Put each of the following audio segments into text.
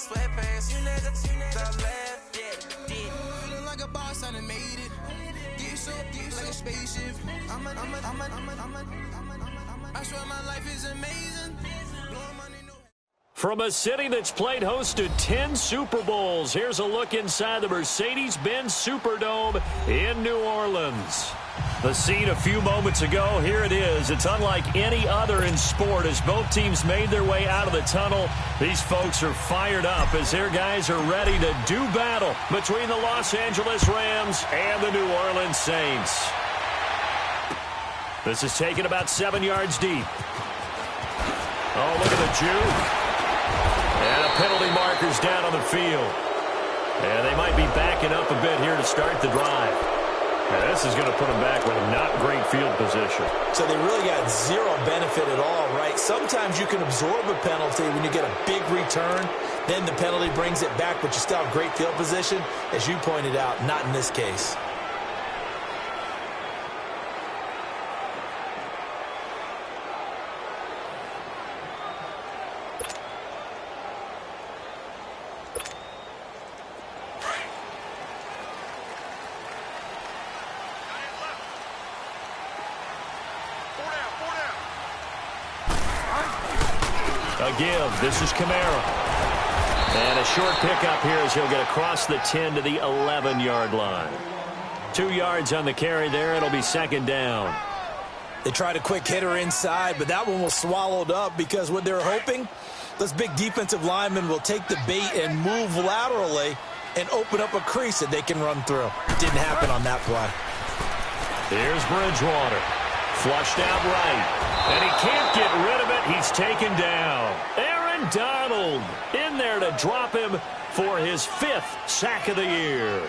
Feeling like a boss, I done made it. Get so like a spaceship. I swear my life is amazing. From a city that's played host to 10 Super Bowls, here's a look inside the Mercedes-Benz Superdome in New Orleans. The scene a few moments ago, here it is. It's unlike any other in sport as both teams made their way out of the tunnel. These folks are fired up as their guys are ready to do battle between the Los Angeles Rams and the New Orleans Saints. This is taken about 7 yards deep. Oh, look at the juke. And a penalty marker's down on the field. And they might be backing up a bit here to start the drive. And this is going to put them back with not great field position. So they really got zero benefit at all, right? Sometimes you can absorb a penalty when you get a big return. Then the penalty brings it back, but you still have great field position. As you pointed out, not in this case. A give. This is Kamara. And a short pickup here as he'll get across the 10 to the 11-yard line. 2 yards on the carry there. It'll be second down. They tried a quick hitter inside, but that one was swallowed up because what they're hoping, those big defensive linemen will take the bait and move laterally and open up a crease that they can run through. Didn't happen on that play. Here's Bridgewater. Flushed out right. And he can't get rid of it. He's taken down. Aaron Donald in there to drop him for his 5th sack of the year.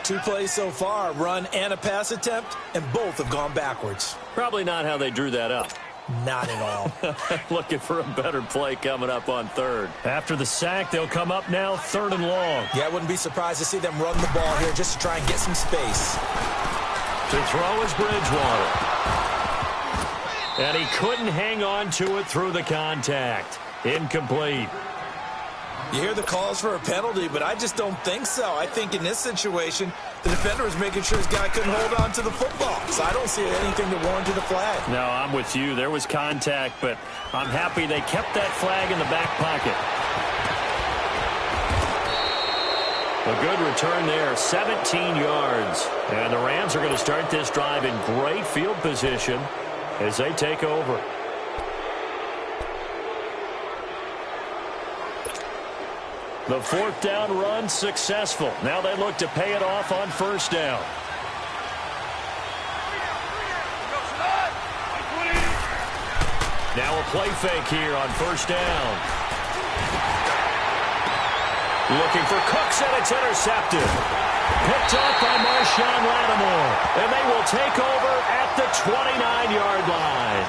2 plays so far, a run and a pass attempt, and both have gone backwards. Probably not how they drew that up. Not at all. Looking for a better play coming up on third. After the sack, they'll come up now 3rd and long. Yeah, I wouldn't be surprised to see them run the ball here just to try and get some space. To throw is Bridgewater. And he couldn't hang on to it through the contact. Incomplete. You hear the calls for a penalty, but I just don't think so. I think in this situation, the defender was making sure his guy couldn't hold on to the football. So I don't see anything that warranted a flag. No, I'm with you. There was contact, but I'm happy they kept that flag in the back pocket. A good return there, 17 yards. And the Rams are going to start this drive in great field position as they take over. The 4th down run successful. Now they look to pay it off on 1st down. Now a play fake here on 1st down. Looking for Cooks, and it's intercepted. Picked off by Marshawn Lattimore. And they will take over at the 29-yard line.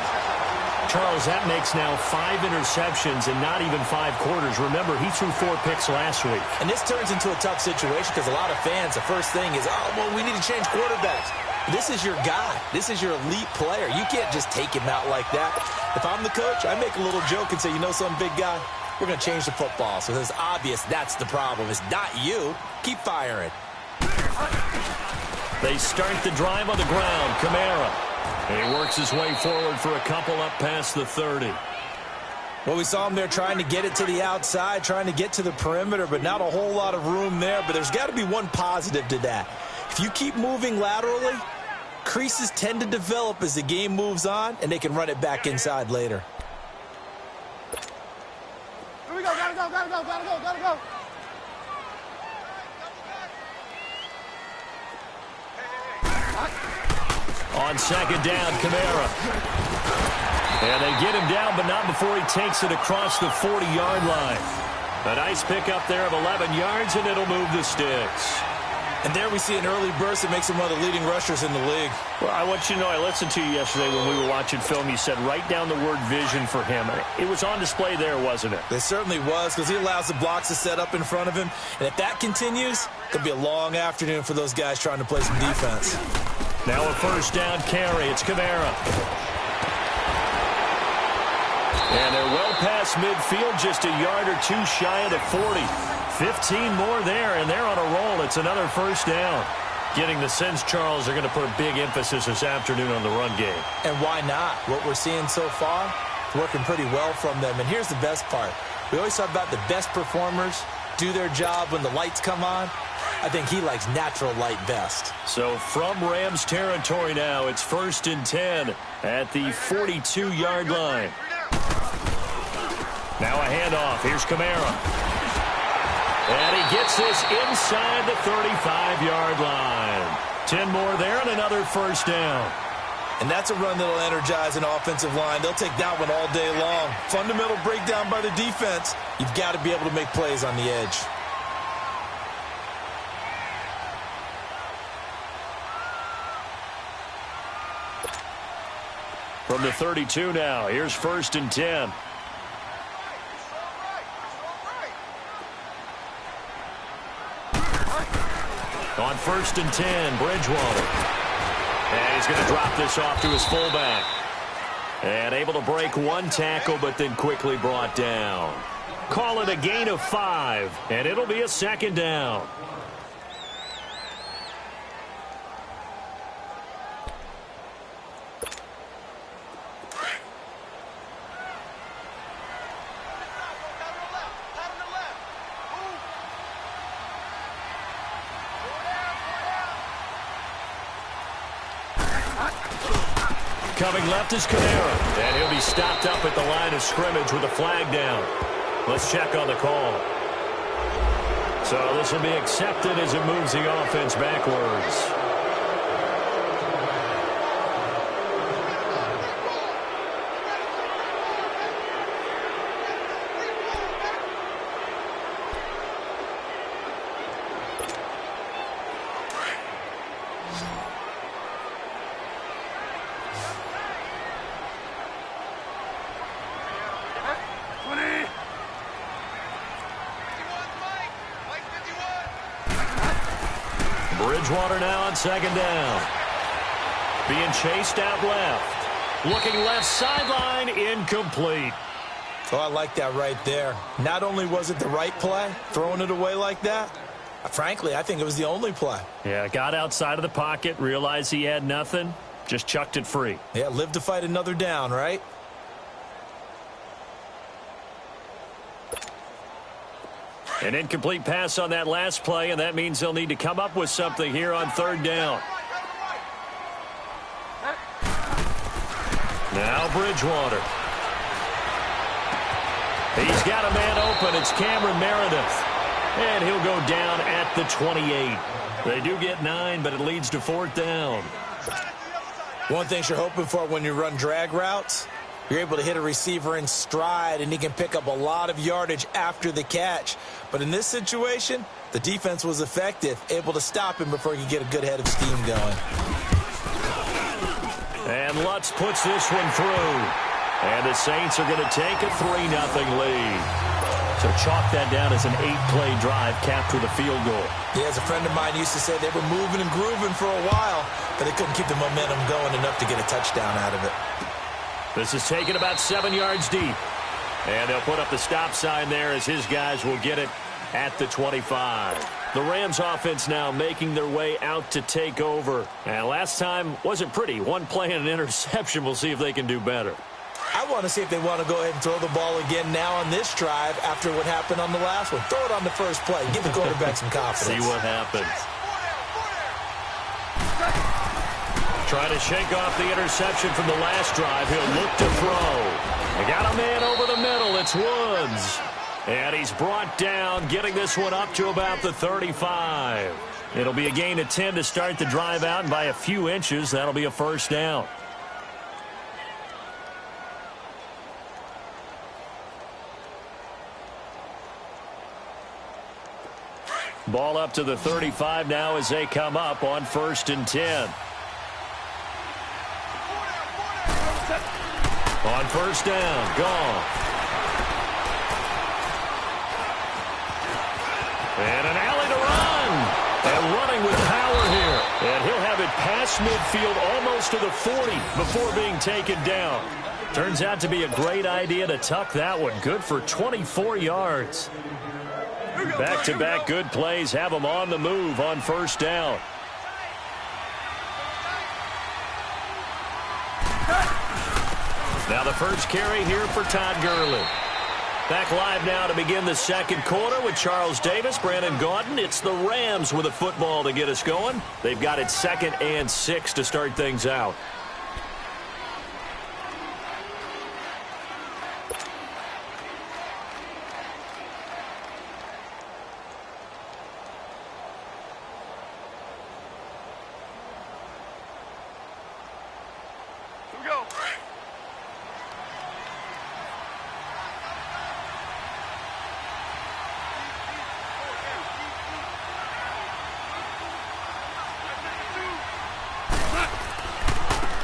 Charles, that makes now 5 interceptions in not even 5 quarters. Remember, he threw 4 picks last week. And this turns into a tough situation because a lot of fans, the first thing is, oh, well, we need to change quarterbacks. This is your guy. This is your elite player. You can't just take him out like that. If I'm the coach, I make a little joke and say, you know some big guy? We're going to change the football. So it's obvious that's the problem. It's not you. Keep firing. They start the drive on the ground. Kamara. And he works his way forward for a couple up past the 30. Well, we saw him there trying to get it to the outside, trying to get to the perimeter, but not a whole lot of room there. But there's got to be one positive to that. If you keep moving laterally, creases tend to develop as the game moves on, and they can run it back inside later. Here we go, gotta go. On 2nd down, Kamara. And they get him down, but not before he takes it across the 40-yard line. A nice pickup there of 11 yards, and it'll move the sticks. And there we see an early burst that makes him one of the leading rushers in the league. Well, I want you to know, I listened to you yesterday when we were watching film. You said write down the word vision for him. It was on display there, wasn't it? It certainly was, because he allows the blocks to set up in front of him. And if that continues, it'll be a long afternoon for those guys trying to play some defense. Now a 1st down carry. It's Kamara. And they're well past midfield, just a yard or two shy of the 40. 15 more there, and they're on a roll. It's another first down. Getting the sense, Charles, they're going to put a big emphasis this afternoon on the run game. And why not? What we're seeing so far, working pretty well from them. And here's the best part. We always talk about the best performers do their job when the lights come on. I think he likes natural light best. So from Rams territory now, it's 1st and 10 at the 42-yard line. Now a handoff. Here's Kamara. And he gets this inside the 35-yard line. 10 more there and another first down. And that's a run that'll energize an offensive line. They'll take that one all day long. Fundamental breakdown by the defense. You've got to be able to make plays on the edge. From the 32 now, here's 1st and 10. On 1st and 10, Bridgewater. And he's going to drop this off to his fullback. And able to break one tackle, but then quickly brought down. Call it a gain of 5, and it'll be a 2nd down. Coming left is Kamara, and he'll be stopped up at the line of scrimmage with a flag down. Let's check on the call. So this will be accepted as it moves the offense backwards. Bridgewater now on 2nd down. Being chased out left. Looking left sideline, incomplete. Oh, I like that right there. Not only was it the right play, throwing it away like that, frankly, I think it was the only play. Yeah, got outside of the pocket, realized he had nothing, just chucked it free. Yeah, live to fight another down, right? An incomplete pass on that last play, and that means they'll need to come up with something here on 3rd down. Now Bridgewater. He's got a man open. It's Cameron Meredith. And he'll go down at the 28. They do get 9, but it leads to 4th down. One thing you're hoping for when you run drag routes, you're able to hit a receiver in stride, and he can pick up a lot of yardage after the catch. But in this situation, the defense was effective, able to stop him before he could get a good head of steam going. And Lutz puts this one through. And the Saints are going to take a 3-0 lead. So chalk that down as an 8-play drive capped with a field goal. Yeah, as a friend of mine used to say, they were moving and grooving for a while, but they couldn't keep the momentum going enough to get a touchdown out of it. This is taken about 7 yards deep. And they'll put up the stop sign there as his guys will get it at the 25. The Rams offense now making their way out to take over. And last time wasn't pretty. One play and an interception. We'll see if they can do better. I want to see if they want to go ahead and throw the ball again now on this drive after what happened on the last one. Throw it on the first play. Give the quarterback some confidence. See what happens. Trying to shake off the interception from the last drive. He'll look to throw. They got a man over the middle. It's Woods. And he's brought down, getting this one up to about the 35. It'll be a gain of 10 to start the drive out, and by a few inches, that'll be a first down. Ball up to the 35 now as they come up on 1st and 10. On 1st down, gone. And an alley to run. And running with power here. And he'll have it past midfield almost to the 40 before being taken down. Turns out to be a great idea to tuck that one. Good for 24 yards. Back-to-back good plays have them on the move on first down. Now the first carry here for Todd Gurley. Back live now to begin the second quarter with Charles Davis, Brandon Gaudin. It's the Rams with a football to get us going. They've got it 2nd and 6 to start things out.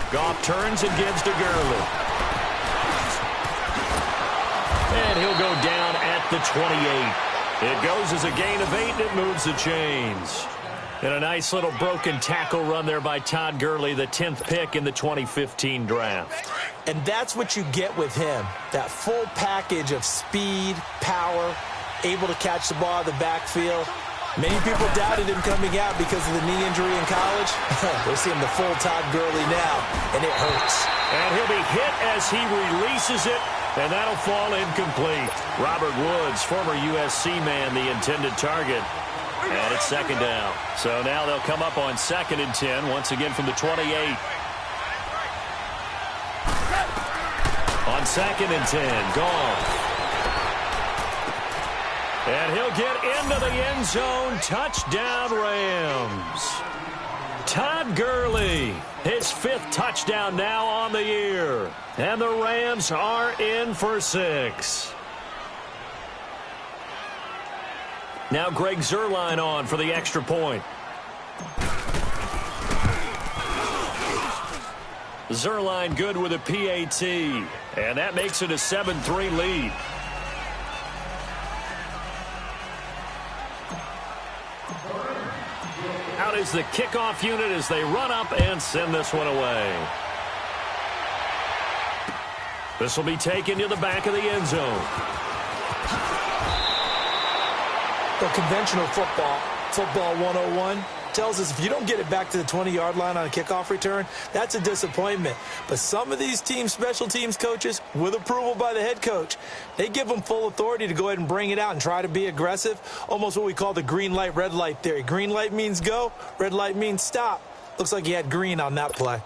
Goff turns and gives to Gurley. And he'll go down at the 28. It goes as a gain of 8, and it moves the chains. And a nice little broken tackle run there by Todd Gurley, the 10th pick in the 2015 draft. And that's what you get with him, that full package of speed, power, able to catch the ball in the backfield. Many people doubted him coming out because of the knee injury in college. We're seeing the full Todd Gurley now, and it hurts. And he'll be hit as he releases it, and that'll fall incomplete. Robert Woods, former USC man, the intended target. And it's 2nd down. So now they'll come up on 2nd and 10, once again from the 28. On 2nd and 10, Goff. And he'll get into the end zone. Touchdown, Rams. Todd Gurley, his 5th touchdown now on the year. And the Rams are in for 6. Now Greg Zuerlein on for the extra point. Zuerlein good with a PAT. And that makes it a 7-3 lead. Out is the kickoff unit as they run up and send this one away. This will be taken to the back of the end zone. Well, conventional football 101, tells us if you don't get it back to the 20-yard line on a kickoff return, that's a disappointment. But some of these team special teams coaches, with approval by the head coach, they give them full authority to go ahead and bring it out and try to be aggressive, almost what we call the green light, red light theory. Green light means go, red light means stop. Looks like he had green on that play.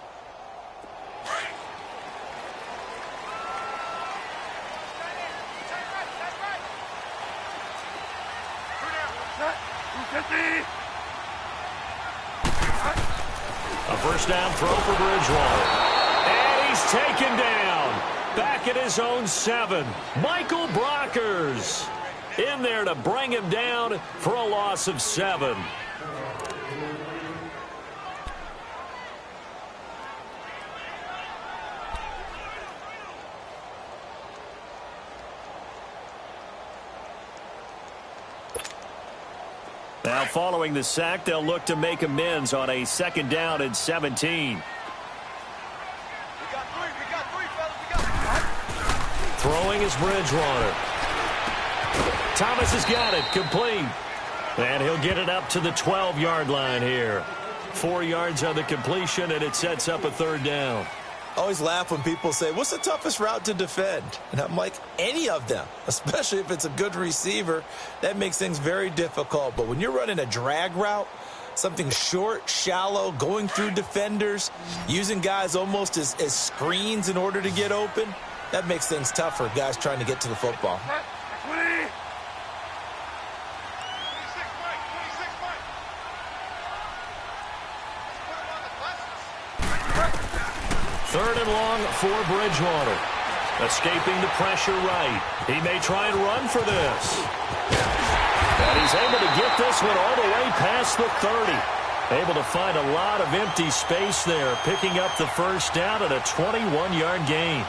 A first down throw for Bridgewater. And he's taken down. Back at his own 7. Michael Brockers in there to bring him down for a loss of 7. Now following the sack, they'll look to make amends on a 2nd down and 17. Throwing is Bridgewater. Thomas has got it, complete. And he'll get it up to the 12-yard line here. 4 yards on the completion, and it sets up a 3rd down. I always laugh when people say, what's the toughest route to defend? And I'm like, any of them, especially if it's a good receiver. That makes things very difficult. But when you're running a drag route, something short, shallow, going through defenders, using guys almost as screens in order to get open, that makes things tough for guys trying to get to the football. 3rd and long for Bridgewater. Escaping the pressure right. He may try and run for this. And he's able to get this one all the way past the 30. Able to find a lot of empty space there, picking up the first down at a 21-yard gain.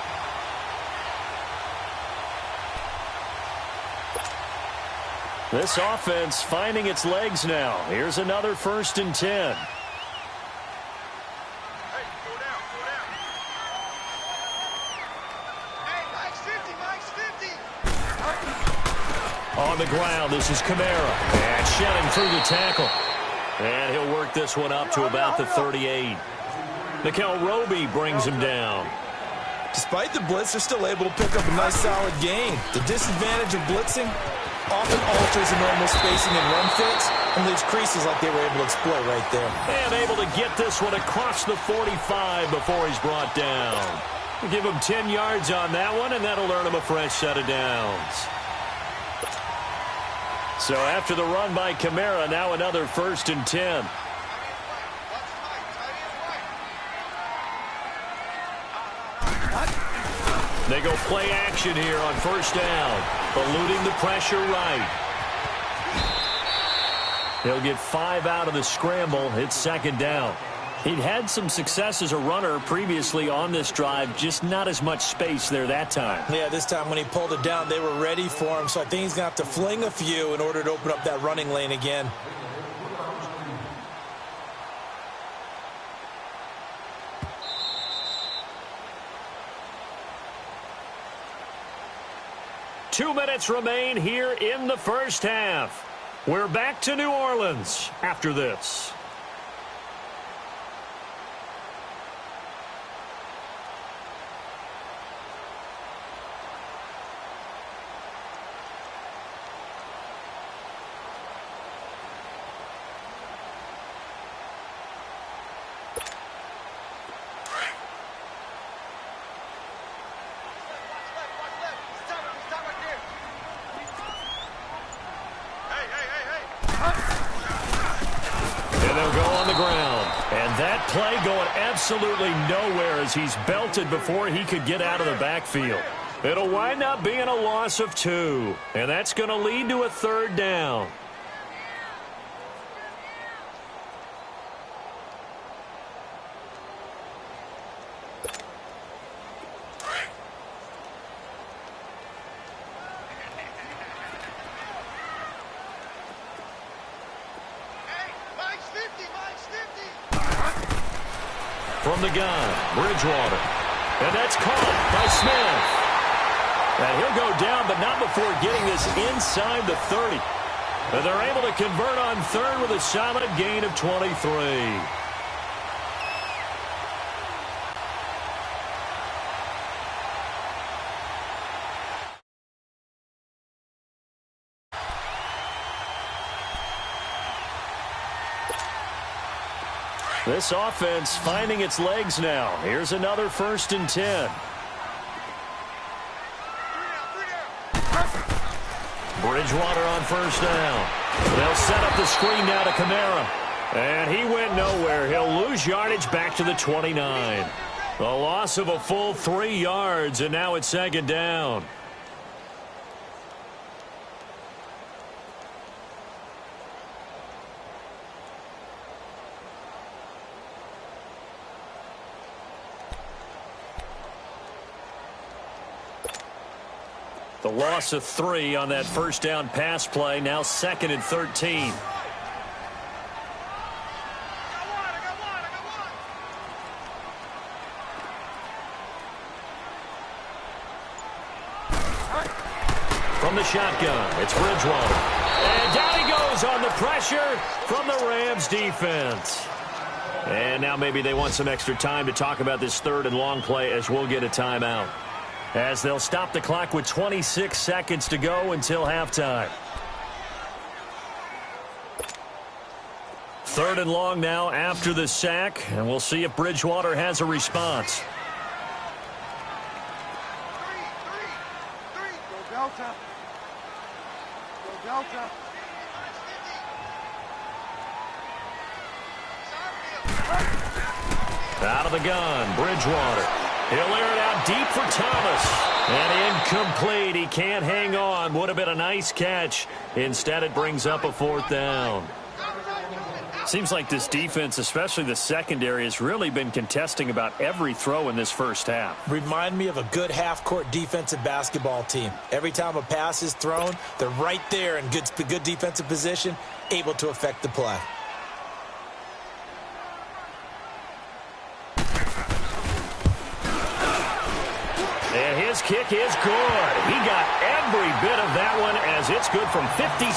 This offense finding its legs now. Here's another 1st and 10. On the ground. This is Kamara. And shedding through the tackle. And he'll work this one up to about the 38. Mikel Roby brings him down. Despite the blitz, they're still able to pick up a nice, solid gain. The disadvantage of blitzing often alters the normal spacing and run fits and leaves creases like they were able to exploit right there. And able to get this one across the 45 before he's brought down. We'll give him 10 yards on that one, and that'll earn him a fresh set of downs. So after the run by Kamara, now another 1st and 10. They go play action here on 1st down. Eluding the pressure right. He'll get 5 out of the scramble. It's 2nd down. He'd had some success as a runner previously on this drive, just not as much space there that time. Yeah, this time when he pulled it down, they were ready for him, so I think he's going to have to fling a few in order to open up that running lane again. Two minutes remain here in the first half. We're back to New Orleans after this. Play going absolutely nowhere as he's belted before he could get out of the backfield. It'll wind up being a loss of 2, and that's going to lead to a 3rd down. From the gun, Bridgewater. And that's caught by Smith. And he'll go down, but not before getting this inside the 30. And they're able to convert on 3rd with a solid gain of 23. This offense finding its legs now. Here's another 1st and 10. Bridgewater on 1st down. They'll set up the screen now to Kamara. And he went nowhere. He'll lose yardage back to the 29. A loss of a full 3 yards, and now it's 2nd down. The loss of 3 on that 1st down pass play. Now 2nd and 13. From the shotgun, it's Bridgewater. And down he goes on the pressure from the Rams defense. And now maybe they want some extra time to talk about this 3rd and long play as we'll get a timeout. As they'll stop the clock with 26 seconds to go until halftime. 3rd and long now after the sack, and we'll see if Bridgewater has a response. Go Delta. Go Delta. Out of the gun, Bridgewater. He'll air it out deep for Thomas. And incomplete. He can't hang on. Would have been a nice catch. Instead, it brings up a 4th down. Seems like this defense, especially the secondary, has really been contesting about every throw in this first half. Remind me of a good half-court defensive basketball team. Every time a pass is thrown, they're right there in good defensive position, able to affect the play. kick is good. He got every bit of that one as it's good from 56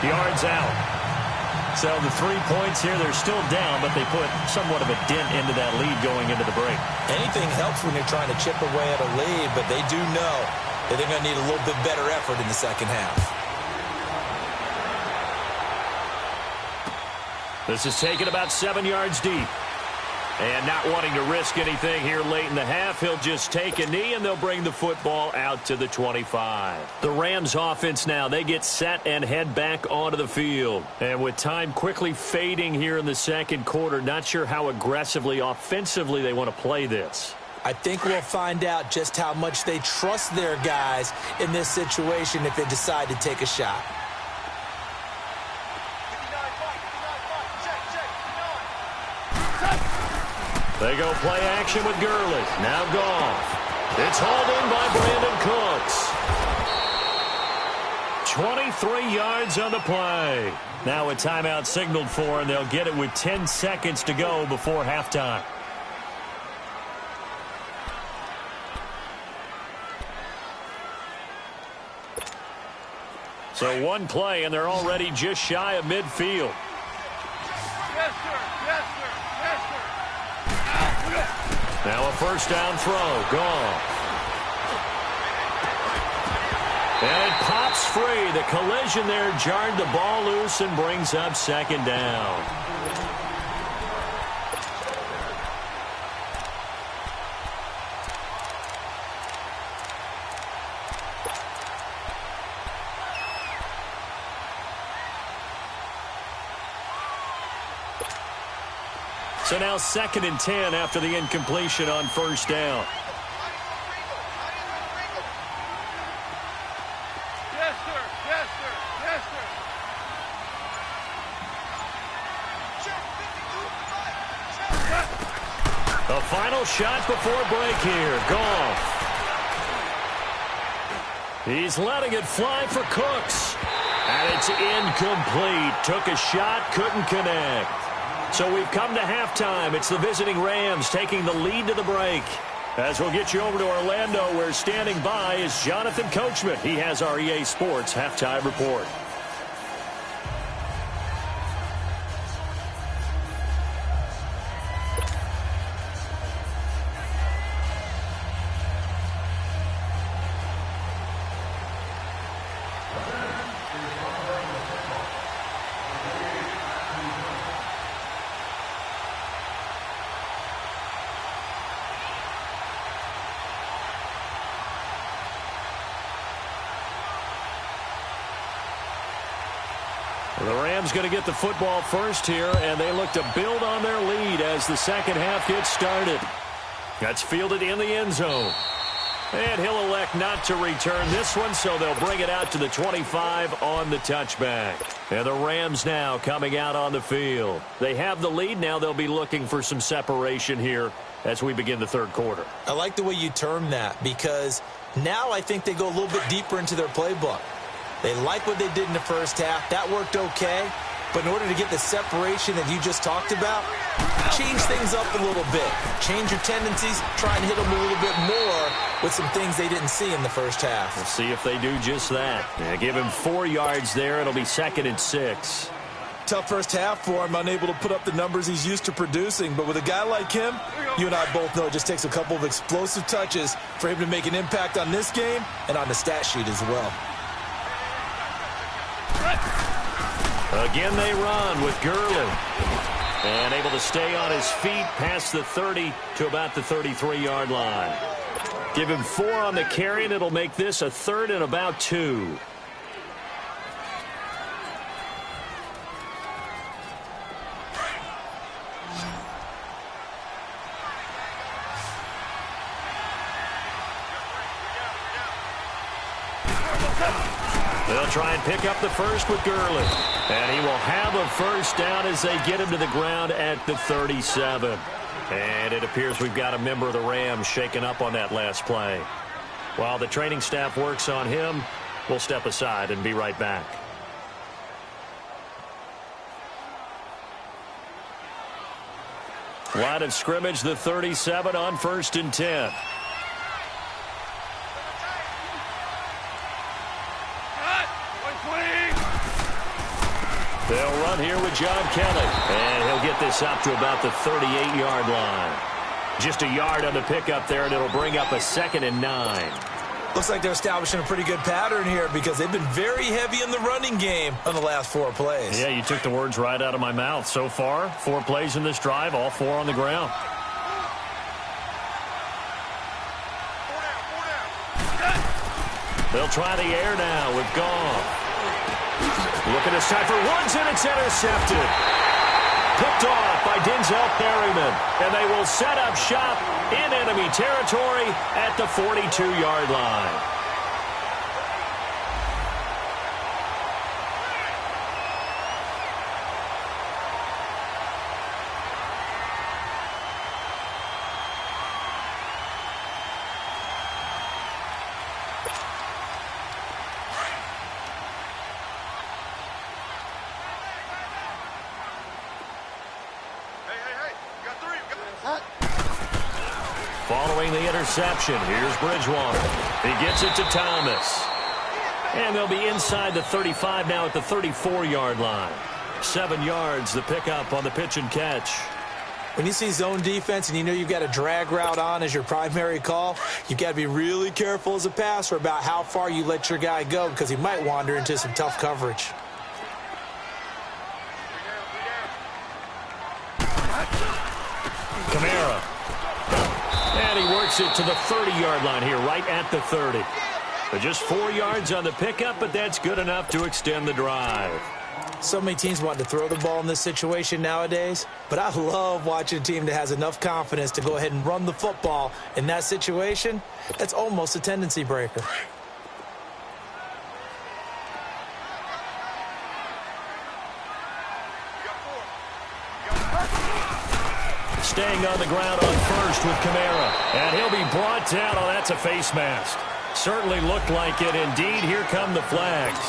yards out. So the 3 points here, they're still down, but they put somewhat of a dent into that lead going into the break. Anything helps when you're trying to chip away at a lead, but they do know that they're going to need a little bit better effort in the second half. This is taken about 7 yards deep. And not wanting to risk anything here late in the half, he'll just take a knee, and they'll bring the football out to the 25. The Rams offense now, they get set and head back onto the field. And with time quickly fading here in the second quarter, not sure how aggressively, offensively they want to play this. I think we'll find out just how much they trust their guys in this situation if they decide to take a shot. They go play action with Gurley. Now Goff. It's hauled in by Brandon Cooks. 23 yards on the play. Now a timeout signaled for, and they'll get it with 10 seconds to go before halftime. So one play, and they're already just shy of midfield. Yes, sir. Yes, sir. Yes, sir. Now a first down throw. Goff. And it pops free. The collision there jarred the ball loose and brings up second down. So now 2nd and 10 after the incompletion on first down. Yes, sir. Yes, sir. Yes, sir. The final shot before break here. Goff. He's letting it fly for Cooks. And it's incomplete. Took a shot, couldn't connect. So we've come to halftime. It's the visiting Rams taking the lead to the break. As we'll get you over to Orlando, where standing by is Jonathan Coachman. He has our EA Sports halftime report. The Rams going to get the football first here, and they look to build on their lead as the second half gets started. That's fielded in the end zone. And he'll elect not to return this one, so they'll bring it out to the 25 on the touchback. And the Rams now coming out on the field. They have the lead. Now they'll be looking for some separation here as we begin the third quarter. I like the way you term that, because now I think they go a little bit deeper into their playbook. They like what they did in the first half. That worked okay. But in order to get the separation that you just talked about, change things up a little bit. Change your tendencies. Try and hit them a little bit more with some things they didn't see in the first half. We'll see if they do just that. Yeah, give him 4 yards there. It'll be 2nd and 6. Tough first half for him, unable to put up the numbers he's used to producing. But with a guy like him, you and I both know it just takes a couple of explosive touches for him to make an impact on this game and on the stat sheet as well. Again they run with Gurley. And able to stay on his feet past the 30 to about the 33-yard line. Give him 4 on the carry, and it'll make this a 3rd and about 2. They'll try and pick up the first with Gurley. And he will have a first down as they get him to the ground at the 37. And it appears we've got a member of the Rams shaken up on that last play. While the training staff works on him, we'll step aside and be right back. Line of scrimmage, the 37 on 1st and 10. They'll run here with John Kelly. And he'll get this up to about the 38-yard line. Just a yard on the pickup there, and it'll bring up a 2nd and 9. Looks like they're establishing a pretty good pattern here because they've been very heavy in the running game on the last 4 plays. Yeah, you took the words right out of my mouth. So far, 4 plays in this drive, all 4 on the ground. They'll try the air now with Goff. Looking to set for Woods, and it's intercepted. Picked off by Denzel Perryman. And they will set up shop in enemy territory at the 42-yard line. Following the interception, here's Bridgewater. He gets it to Thomas. And they'll be inside the 35 now at the 34-yard line. 7 yards, the pickup on the pitch and catch. When you see zone defense and you know you've got a drag route on as your primary call, you've got to be really careful as a passer about how far you let your guy go because he might wander into some tough coverage. Kamara. And he works it to the 30-yard line here, right at the 30. But just 4 yards on the pickup, but that's good enough to extend the drive. So many teams want to throw the ball in this situation nowadays, but I love watching a team that has enough confidence to go ahead and run the football in that situation. That's almost a tendency breaker. Staying on the ground on first with Kamara. And he'll be brought down. Oh, that's a face mask. Certainly looked like it. Indeed, here come the flags.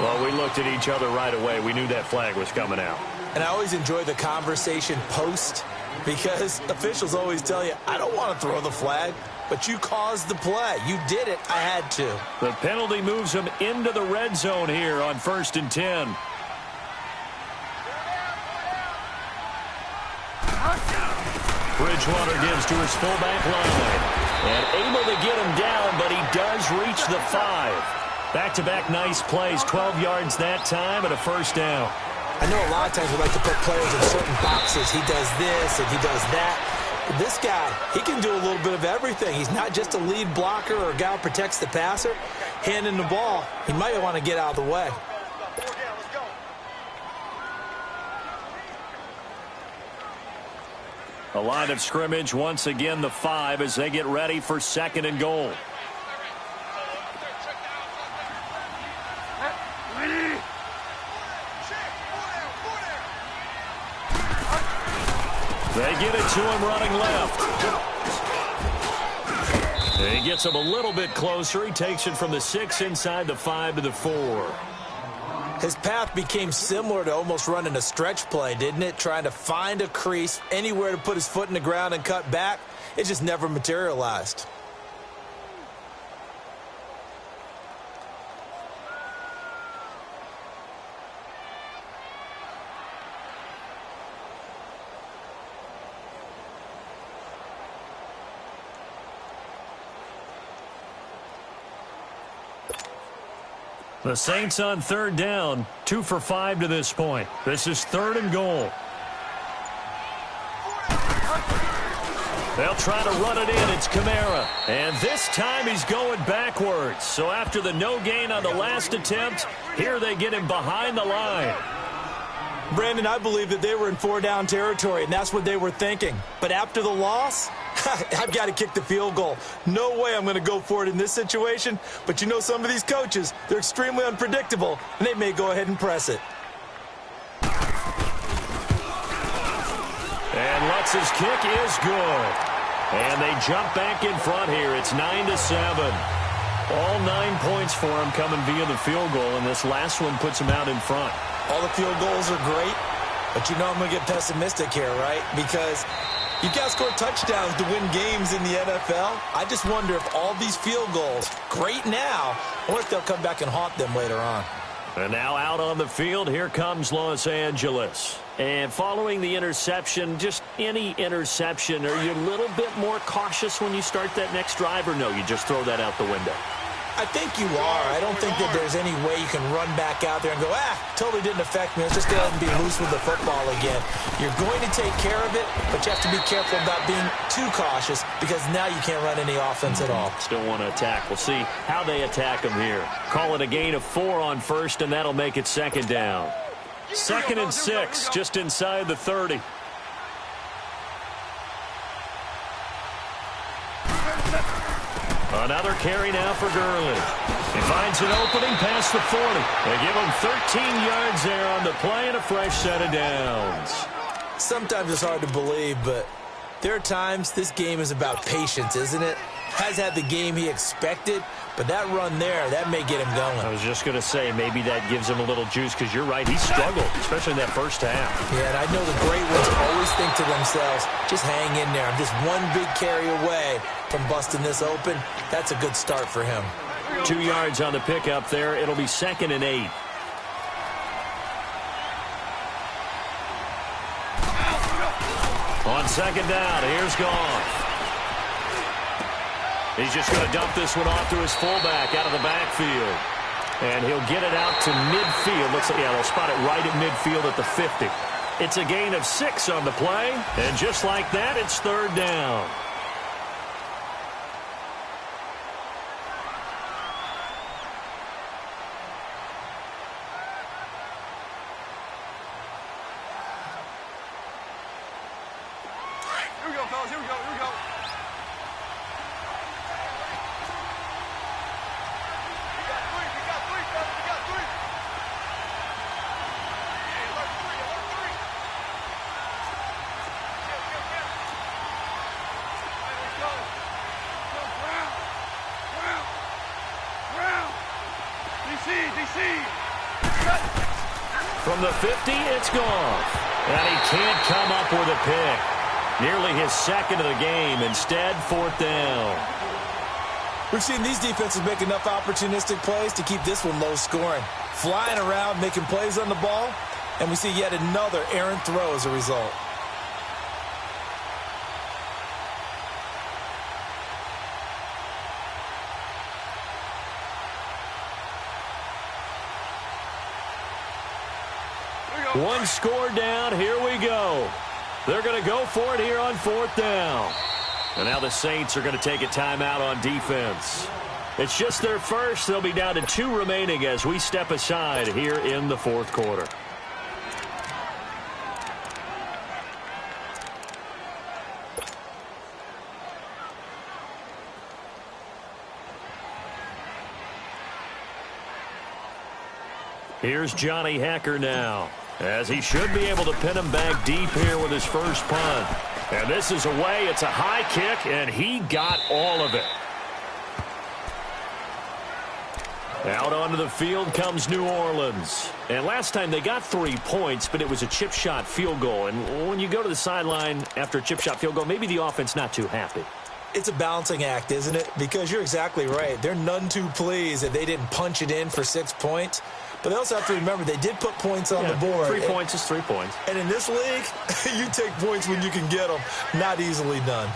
Well, we looked at each other right away. We knew that flag was coming out. And I always enjoy the conversation post because officials always tell you, I don't want to throw the flag, but you caused the play. You did it. I had to. The penalty moves him into the red zone here on 1st and 10. Bridgewater gives to his fullback line. And able to get him down, but he does reach the 5. Back-to-back nice plays, 12 yards that time and a first down. I know a lot of times we like to put players in certain boxes. He does this and he does that. But this guy, he can do a little bit of everything. He's not just a lead blocker or a guy who protects the passer. Handing the ball, he might want to get out of the way. A line of scrimmage, once again the 5 as they get ready for 2nd and goal. They get it to him running left. He gets him a little bit closer. He takes it from the 6 inside the 5 to the 4. His path became similar to almost running a stretch play, didn't it? Trying to find a crease, anywhere to put his foot in the ground and cut back. It just never materialized. The Saints on 3rd down, 2 for 5 to this point. This is 3rd and goal. They'll try to run it in. It's Kamara. And this time he's going backwards. So after the no gain on the last attempt, here they get him behind the line. Brandon, I believe that they were in 4-down territory, and that's what they were thinking. But after the loss, I've got to kick the field goal. No way I'm going to go for it in this situation. But you know some of these coaches, they're extremely unpredictable, and they may go ahead and press it. And Lutz's kick is good. And they jump back in front here. It's 9-7. All 9 points for him coming via the field goal, and this last one puts him out in front. All the field goals are great, but you know I'm going to get pessimistic here, right? Because you've got to score touchdowns to win games in the NFL. I just wonder if all these field goals, great now, or if they'll come back and haunt them later on. And now out on the field, here comes Los Angeles. And following the interception, just any interception, are you a little bit more cautious when you start that next drive, or no, you just throw that out the window? I think you are. I don't think that there's any way you can run back out there and go, totally didn't affect me. Let's just go ahead and be loose with the football again. You're going to take care of it, but you have to be careful about being too cautious because now you can't run any offense at all. Still want to attack. We'll see how they attack them here. Call it a gain of 4 on first, and that'll make it second down. 2nd and 6, just inside the 30. Another carry now for Gurley. He finds an opening past the 40. They give him 13 yards there on the play and a fresh set of downs. Sometimes it's hard to believe, but there are times this game is about patience, isn't it? Has had the game he expected, but that run there, that may get him going. I was just going to say, maybe that gives him a little juice because you're right, he struggled, especially in that first half. Yeah, and I know the great ones always think to themselves, just hang in there. I'm just one big carry away from busting this open. That's a good start for him. 2 yards on the pickup there. It'll be 2nd and 8. On second down, here's Goff. He's just going to dump this one off to his fullback out of the backfield. And he'll get it out to midfield. Looks like, yeah, they'll spot it right at midfield at the 50. It's a gain of 6 on the play. And just like that, it's 3rd down. Here we go, fellas. Here we go. Here we go. We got three, fellas. We got three. Yeah, alert three. Hey, let's go. Go, ground. DC. From the 50, it's Goff. And he can't come up with a pick. Nearly his 2nd of the game. Instead, 4th down. We've seen these defenses make enough opportunistic plays to keep this one low scoring. Flying around, making plays on the ball, and we see yet another errant throw as a result. One score down. Here we go. They're going to go for it here on 4th down. And now the Saints are going to take a timeout on defense. It's just their first. They'll be down to 2 remaining as we step aside here in the 4th quarter. Here's Johnny Hacker now, as he should be able to pin him back deep here with his first punt. And this is away. It's a high kick, and he got all of it. Out onto the field comes New Orleans. And last time they got 3 points, but it was a chip shot field goal. And when you go to the sideline after a chip shot field goal, maybe the offense not too happy. It's a balancing act, isn't it? Because you're exactly right. They're none too pleased that they didn't punch it in for 6 points. But they also have to remember they did put points on the board. 3 points is 3 points. And in this league, you take points when you can get them. Not easily done.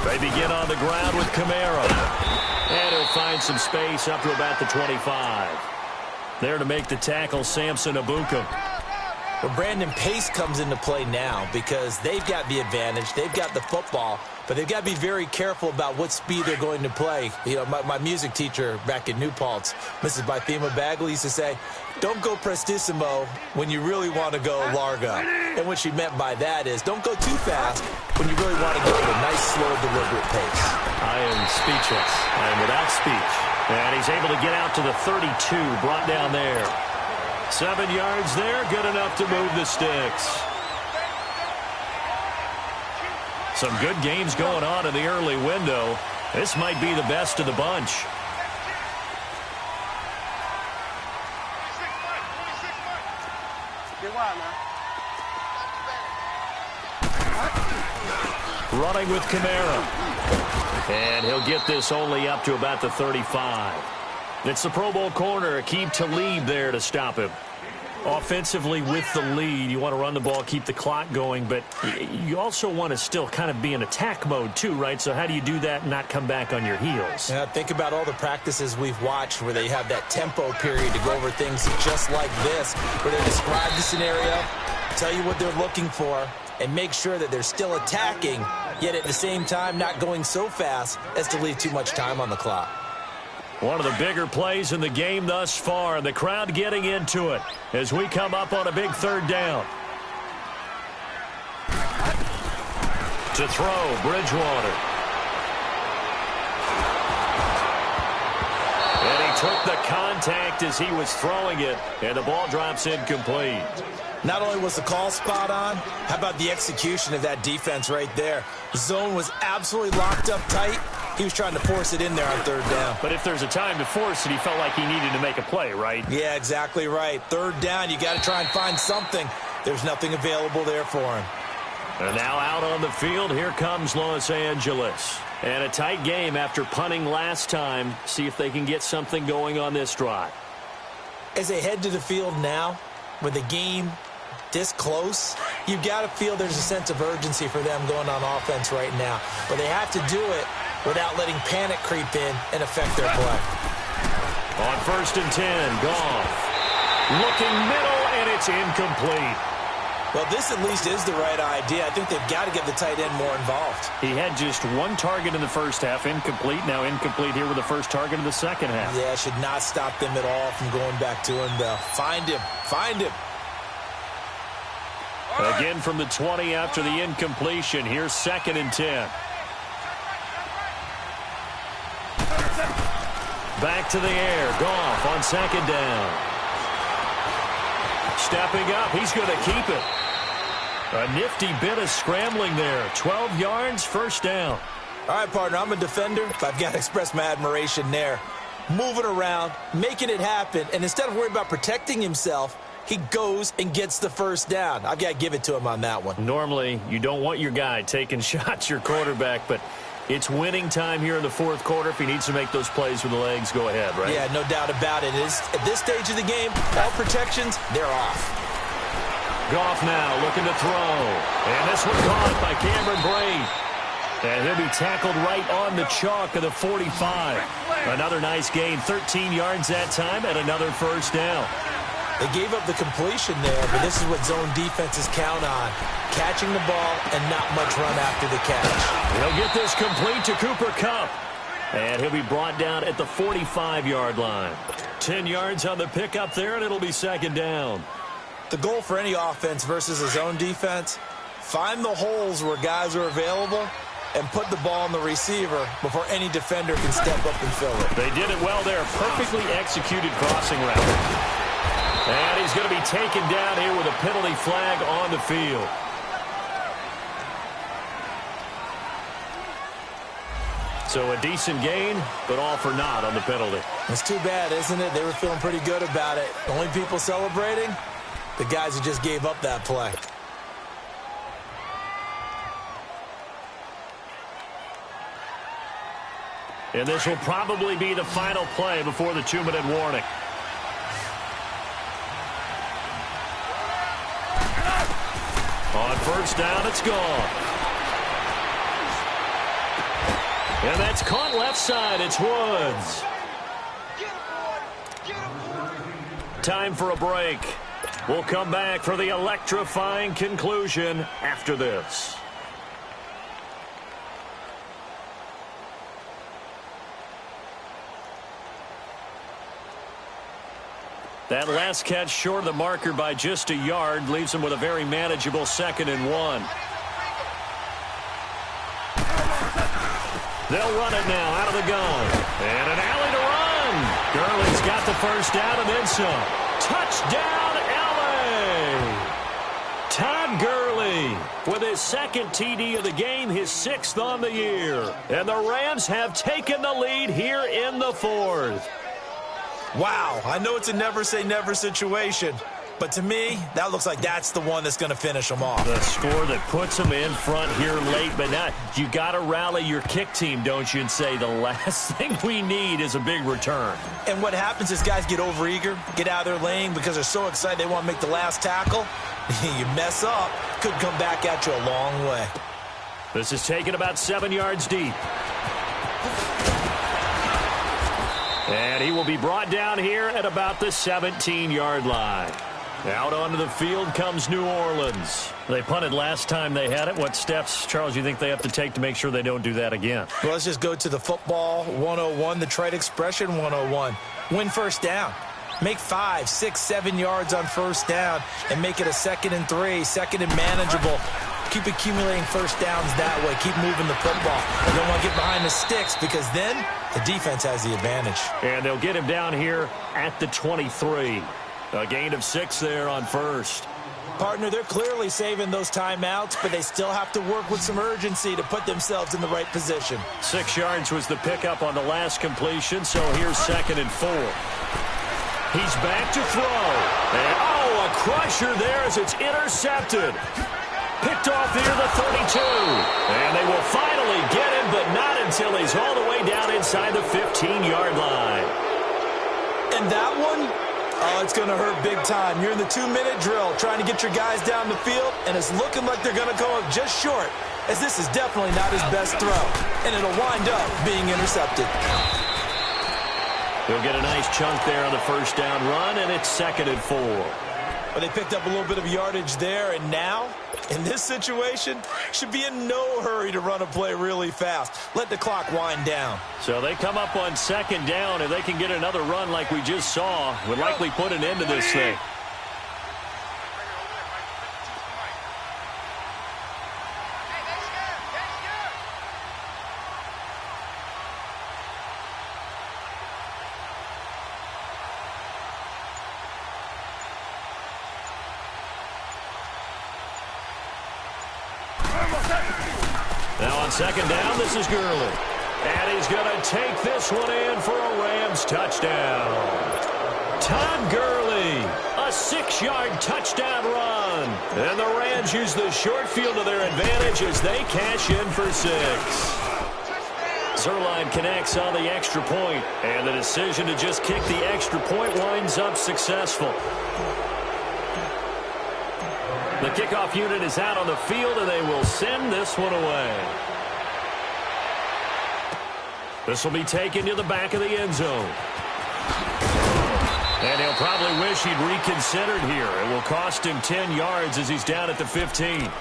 They begin on the ground with Kamara. And he'll find some space up to about the 25. There to make the tackle, Samson Abuka. Well, Brandon, pace comes into play now because they've got the advantage. They've got the football, but they've got to be very careful about what speed they're going to play. You know, my music teacher back in New Paltz, Mrs. Bythema Bagley, used to say, don't go prestissimo when you really want to go largo. And what she meant by that is don't go too fast when you really want to go at a nice, slow, deliberate pace. I am speechless. I am without speech. And he's able to get out to the 32, brought down there. 7 yards there, good enough to move the sticks. Some good games going on in the early window. This might be the best of the bunch. Running with Kamara. And he'll get this only up to about the 35. It's the Pro Bowl corner, Aqib Talib there to stop him. Offensively with the lead, you want to run the ball, keep the clock going, but you also want to still kind of be in attack mode too, right? So how do you do that and not come back on your heels? Yeah, think about all the practices we've watched where they have that tempo period to go over things just like this, where they describe the scenario, tell you what they're looking for, and make sure that they're still attacking, yet at the same time not going so fast as to leave too much time on the clock. One of the bigger plays in the game thus far. The crowd getting into it as we come up on a big third down. To throw, Bridgewater. And he took the contact as he was throwing it, and the ball drops incomplete. Not only was the call spot on, how about the execution of that defense right there? The zone was absolutely locked up tight. He was trying to force it in there on third down. But if there's a time to force it, he felt like he needed to make a play, right? Yeah, exactly right. Third down, you got to try and find something. There's nothing available there for him. And now out on the field, here comes Los Angeles. And a tight game after punting last time. See if they can get something going on this drive. As they head to the field now, with the game this close, you've got to feel there's a sense of urgency for them going on offense right now. But they have to do it without letting panic creep in and affect their play. On 1st and 10, Goff. Looking middle, and it's incomplete. Well, this at least is the right idea. I think they've got to get the tight end more involved. He had just one target in the first half, incomplete. Now incomplete here with the first target of the second half. Yeah, should not stop them at all from going back to him, though. Find him. Find him. Again from the 20 after the incompletion. Here's 2nd and 10. Back to the air. Goff on 2nd down. Stepping up. He's going to keep it. A nifty bit of scrambling there. 12 yards, 1st down. All right, partner, I'm a defender. I've got to express my admiration there. Moving around, making it happen, and instead of worrying about protecting himself, he goes and gets the 1st down. I've got to give it to him on that one. Normally, you don't want your guy taking shots, your quarterback, but it's winning time here in the 4th quarter. If he needs to make those plays with the legs, go ahead, right? Yeah, no doubt about it. At this stage of the game, all protections, they're off. Goff now looking to throw. And this one caught by Cameron Brate. And he'll be tackled right on the chalk of the 45. Another nice gain, 13 yards that time, and another 1st down. They gave up the completion there, but this is what zone defenses count on. Catching the ball and not much run after the catch. He'll get this complete to Cooper Kupp. And he'll be brought down at the 45-yard line. 10 yards on the pickup there, and it'll be 2nd down. The goal for any offense versus a zone defense, find the holes where guys are available and put the ball on the receiver before any defender can step up and fill it. They did it well there. Perfectly executed crossing route. And he's going to be taken down here with a penalty flag on the field. So a decent gain, but all for naught on the penalty. It's too bad, isn't it? They were feeling pretty good about it. The only people celebrating, the guys who just gave up that play. And this will probably be the final play before the 2-minute warning. On 1st down, it's gone. And that's caught left side. It's Woods. Time for a break. We'll come back for the electrifying conclusion after this. That last catch short of the marker by just a yard leaves him with a very manageable 2nd and 1. They'll run it now out of the gun. And an alley to run. Gurley's got the 1st down and then some. Touchdown, LA! Todd Gurley with his 2nd TD of the game, his 6th on the year. And the Rams have taken the lead here in the 4th. Wow, I know it's a never-say-never situation, But to me, that looks like that's the one that's going to finish them off. The score that puts them in front here late, but now you got to rally your kick team, don't you, and say the last thing we need is a big return. And what happens is guys get overeager, get out of their lane because they're so excited they want to make the last tackle. You mess up, could come back at you a long way. This is taken about 7 yards deep. And he will be brought down here at about the 17-yard line. Out onto the field comes New Orleans. They punted last time they had it. What steps, Charles, you think they have to take to make sure they don't do that again? Well, let's just go to the football 101, the trite expression 101. Win first down. Make 5, 6, 7 yards on first down and make it a 2nd and 3, 2nd and manageable. Keep accumulating first downs that way. Keep moving the football. You don't want to get behind the sticks because then the defense has the advantage. And they'll get him down here at the 23. A gain of 6 there on first. Partner, they're clearly saving those timeouts, but they still have to work with some urgency to put themselves in the right position. 6 yards was the pickup on the last completion, so here's 2nd and 4. He's back to throw. And, a crusher there as it's intercepted. Picked off near the 32. And they will finally get him, but not until he's all the way down inside the 15-yard line. And that one, it's going to hurt big time. You're in the 2-minute drill trying to get your guys down the field, and it's looking like they're going to go up just short, as this is definitely not his best throw. And it'll wind up being intercepted. He'll get a nice chunk there on the first down run, and it's 2nd and 4. Well, they picked up a little bit of yardage there, and now, in this situation, should be in no hurry to run a play really fast. Let the clock wind down. So they come up on 2nd down, and they can get another run like we just saw. Would likely put an end to this thing. Now on 2nd down, this is Gurley. And he's going to take this one in for a Rams touchdown. Todd Gurley, a 6-yard touchdown run. And the Rams use the short field to their advantage as they cash in for 6. Zerline connects on the extra point, and the decision to just kick the extra point winds up successful. The kickoff unit is out on the field, and they will send this one away. This will be taken to the back of the end zone. And he'll probably wish he'd reconsidered here. It will cost him 10 yards as he's down at the 15.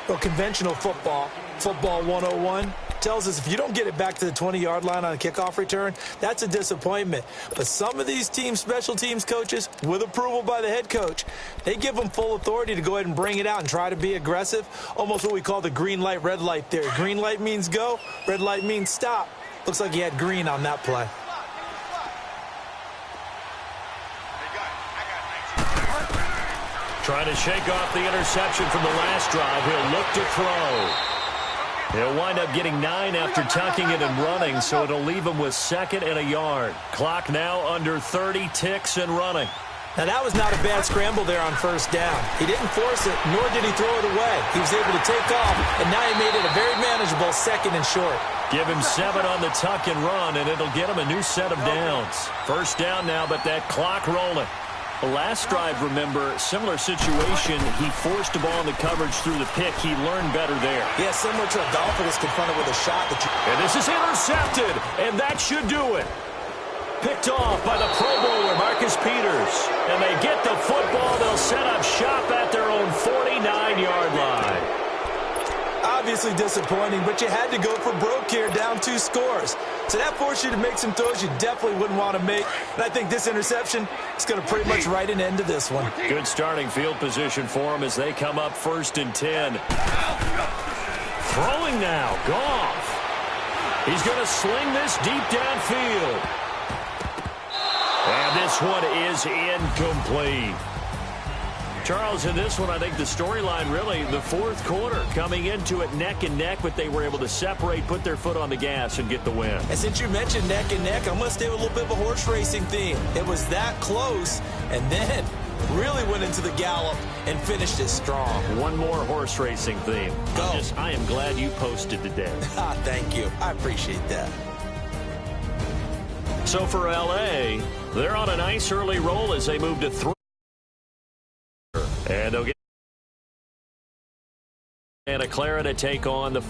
Well, conventional football 101, tells us if you don't get it back to the 20-yard line on a kickoff return, that's a disappointment. But some of these teams, special teams coaches, with approval by the head coach, they give them full authority to go ahead and bring it out and try to be aggressive, almost what we call the green light, red light theory. Green light means go, red light means stop. Looks like he had green on that play. Trying to shake off the interception from the last drive. He'll look to throw. He'll wind up getting 9 after tucking it and running, so it'll leave him with 2nd and a yard. Clock now under 30 ticks and running. Now, that was not a bad scramble there on first down. He didn't force it, nor did he throw it away. He was able to take off, and now he made it a very manageable 2nd and short. Give him 7 on the tuck and run, and it'll get him a new set of downs. First down now, but that clock rolling. The last drive, remember, similar situation. He forced the ball in the coverage through the pick. He learned better there. Yeah, similar to a golfer that's confronted with a shot. And this is intercepted, and that should do it. Picked off by the Pro Bowler, Marcus Peters. And they get the football. They'll set up shop at their own 49-yard line. Obviously disappointing, but you had to go for broke here, down 2 scores. So that forced you to make some throws you definitely wouldn't want to make. And I think this interception is going to pretty much write an end to this one. Good starting field position for them as they come up 1st and 10. Throwing now, Goff. He's going to sling this deep downfield. And this one is incomplete. Charles, in this one, I think the storyline really, the 4th quarter, coming into it neck and neck, but they were able to separate, put their foot on the gas, and get the win. And since you mentioned neck and neck, I'm going to stay with a little bit of a horse racing theme. It was that close, and then Really went into the gallop and finished it strong. One more horse racing theme. Go. I am glad you posted today. Thank you. I appreciate that. So for L.A., they're on a nice early roll as they move to 3. And they'll get Santa Clara to take on the